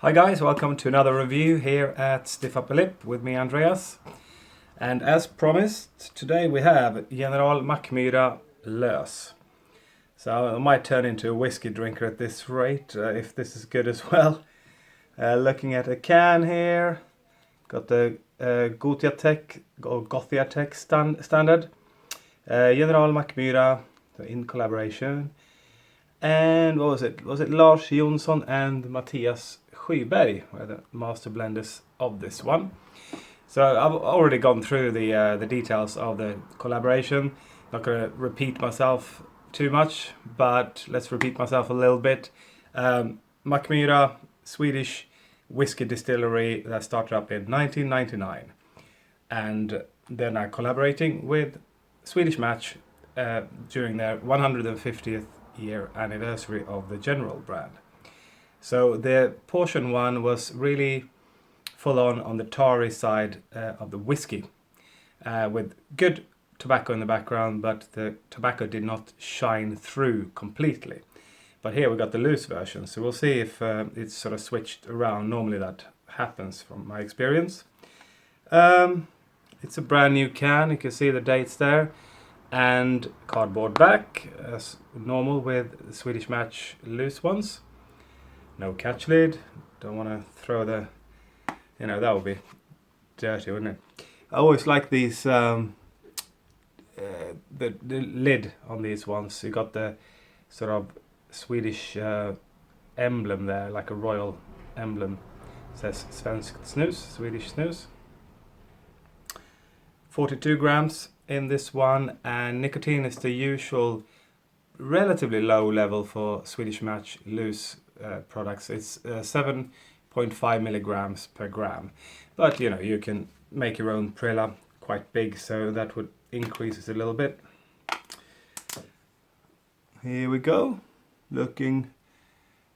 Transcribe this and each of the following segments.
Hi guys, welcome to another review here at Stiff Upper Lip with me, Andreas. And as promised, today we have General Mackmyra Lös. So I might turn into a whiskey drinker at this rate, if this is good as well. Looking at a can here, got the Gothiatech standard. General Mackmyra in collaboration. And what was it? Was it Lars Jonsson and Mattias Skyberg were the master blenders of this one. So I've already gone through the details of the collaboration. Not going to repeat myself too much, but let's repeat myself a little bit. Mackmyra, Swedish whiskey distillery that started up in 1999, and they're now collaborating with Swedish Match during their 150th year anniversary of the General brand. So the Portion one was really full on the tarry side of the whiskey, with good tobacco in the background, but the tobacco did not shine through completely. But here we got the loose version, so we'll see if it's sort of switched around. Normally that happens from my experience. It's a brand new can, you can see the dates there, and cardboard back as normal with the Swedish Match loose ones. No catch lid, don't want to throw that would be dirty, wouldn't it? I always like these, the lid on these ones. You got the sort of Swedish emblem there, like a royal emblem. It says Svensk Snus, Swedish Snus. 42 grams in this one, and nicotine is the usual relatively low level for Swedish Match loose products. It's 7.5 milligrams per gram, but you can make your own Prilla, quite big, so that would increase it a little bit. Here we go, looking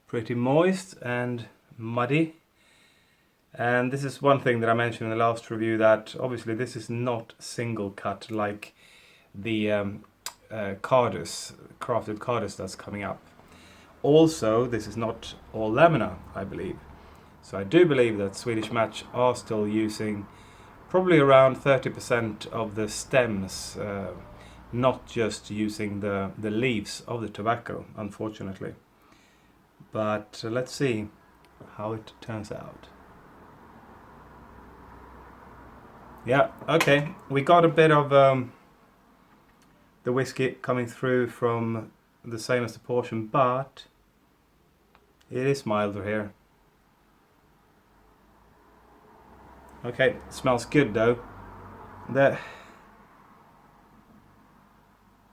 pretty moist and muddy. And this is one thing that I mentioned in the last review, that obviously this is not single cut like the Kardus, crafted Kardus that's coming up. Also, this is not all lamina, I believe. So I do believe that Swedish Match are still using probably around 30% of the stems, not just using the leaves of the tobacco, unfortunately. But let's see how it turns out. Yeah, okay, we got a bit of the whiskey coming through from the same as the Portion, but it is milder here. Okay, it smells good though.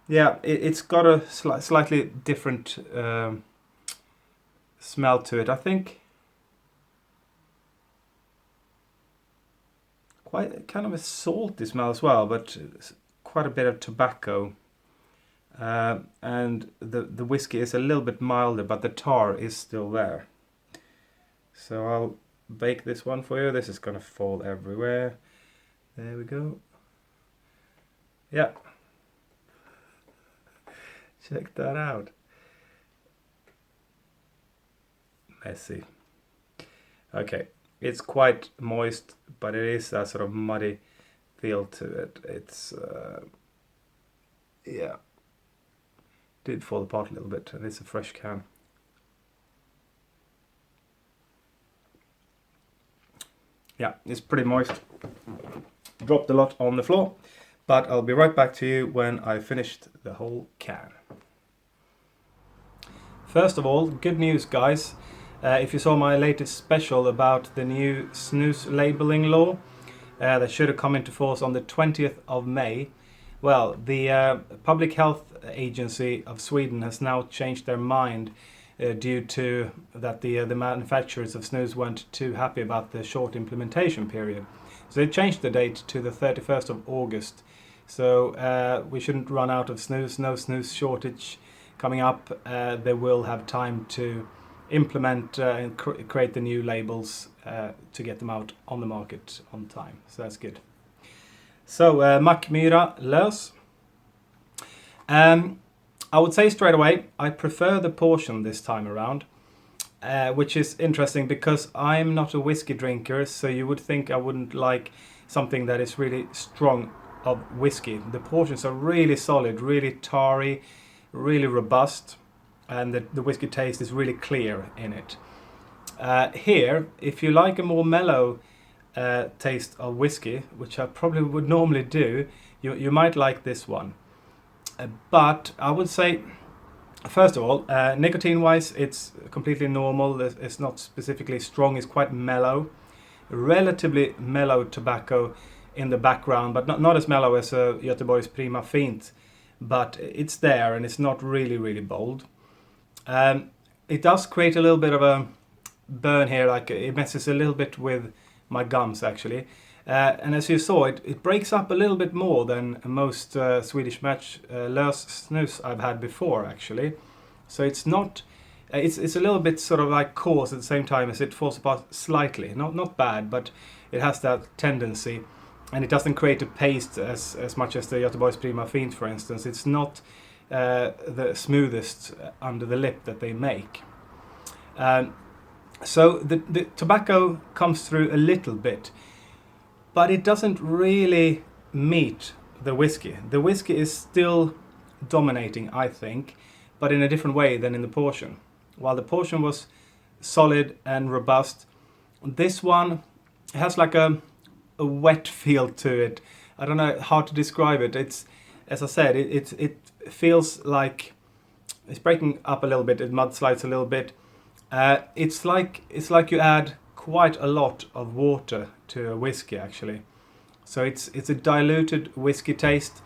It's got a slightly different smell to it, I think. Quite kind of a salty smell as well, but quite a bit of tobacco. And the whiskey is a little bit milder, but the tar is still there. So I'll bake this one for you. This is gonna fall everywhere. There we go. Yeah. Check that out. Messy. Okay. It's quite moist, but it is a sort of muddy feel to it. It's, yeah, did fall apart a little bit, and it's a fresh can. Yeah, it's pretty moist. Dropped a lot on the floor, but I'll be right back to you when I've finished the whole can. First of all, good news, guys. If you saw my latest special about the new Snus labeling law that should have come into force on the 20th of May, well, the Public Health Agency of Sweden has now changed their mind due to that the manufacturers of snus weren't too happy about the short implementation period. So they changed the date to the 31st of August. So we shouldn't run out of snus, no snus shortage coming up. They will have time to implement and create the new labels to get them out on the market on time. So that's good. So Mackmyra Lös. I would say straight away I prefer the Portion this time around. which is interesting because I'm not a whiskey drinker, so you would think I wouldn't like something that is really strong of whiskey. The portions are really solid, really tarry, really robust, and the whiskey taste is really clear in it. Here, if you like a more mellow taste of whiskey, which I probably would normally do, you might like this one. But I would say, first of all, nicotine-wise, it's completely normal. It's not specifically strong. It's quite mellow, relatively mellow tobacco in the background, but not as mellow as Göteborg's Prima Fint. But it's there, and it's not really bold. It does create a little bit of a burn here, like it messes a little bit with my gums actually. And as you saw, it breaks up a little bit more than most Swedish match Lössnus I've had before actually. So it's not, it's a little bit sort of like coarse at the same time as it falls apart slightly. Not bad, but it has that tendency. And it doesn't create a paste as much as the Göteborg's Prima Fint, for instance. It's not the smoothest under the lip that they make. So the tobacco comes through a little bit, but it doesn't really meet the whiskey. The whiskey is still dominating, I think, but in a different way than in the portion. While the portion was solid and robust, this one has like a wet feel to it. I don't know how to describe it. It's, as I said, it feels like it's breaking up a little bit. It mudslides a little bit. It's like you add quite a lot of water to a whiskey actually. So it's a diluted whiskey taste,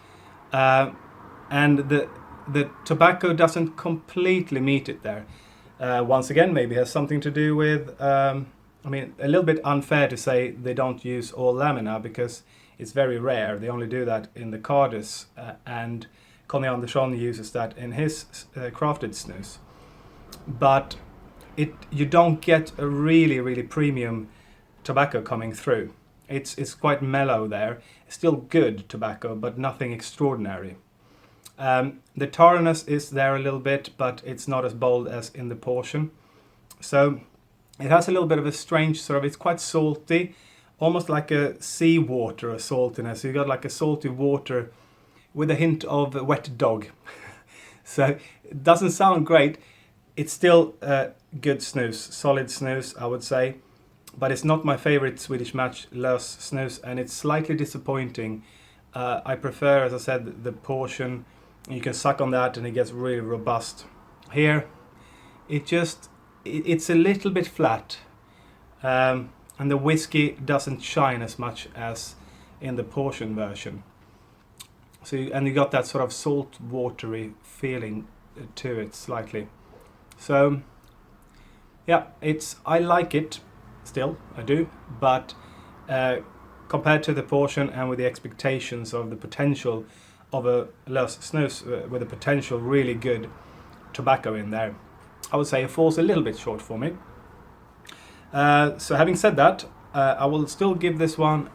and the tobacco doesn't completely meet it there. Once again, maybe has something to do with. I mean, a little bit unfair to say they don't use all lamina because it's very rare. They only do that in the Kardus, and Conny Andersson uses that in his crafted snus. But you don't get a really premium tobacco coming through. It's quite mellow there. It's still good tobacco, but nothing extraordinary. The tarriness is there a little bit, but it's not as bold as in the portion. So it has a little bit of a strange sort of, it's quite salty, almost like a seawater saltiness. You got like a salty water with a hint of a wet dog. So it doesn't sound great. It's still good snus, solid snus, I would say. But it's not my favorite Swedish match Lössnus, and it's slightly disappointing. I prefer, as I said, the portion. You can suck on that and it gets really robust. Here, it's a little bit flat, and the whiskey doesn't shine as much as in the portion version. So you got that sort of salt watery feeling to it slightly. So yeah, I like it still, I do, but compared to the portion and with the expectations of the potential of a Lössnus with a potential really good tobacco in there, I would say it falls a little bit short for me. So having said that, I will still give this one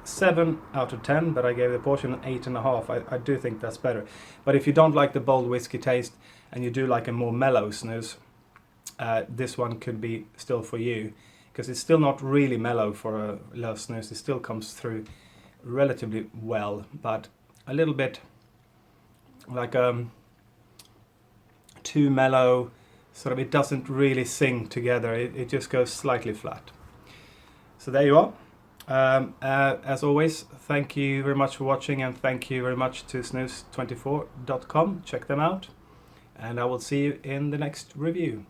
7 out of 10, but I gave the portion an 8.5. I do think that's better. But if you don't like the bold whiskey taste and you do like a more mellow snus, this one could be still for you, because it's still not really mellow for a Lössnus. It still comes through relatively well, but a little bit like too mellow. Sort of, it doesn't really sing together. It just goes slightly flat. So there you are. As always, thank you very much for watching, and thank you very much to snus24.com. Check them out, and I will see you in the next review.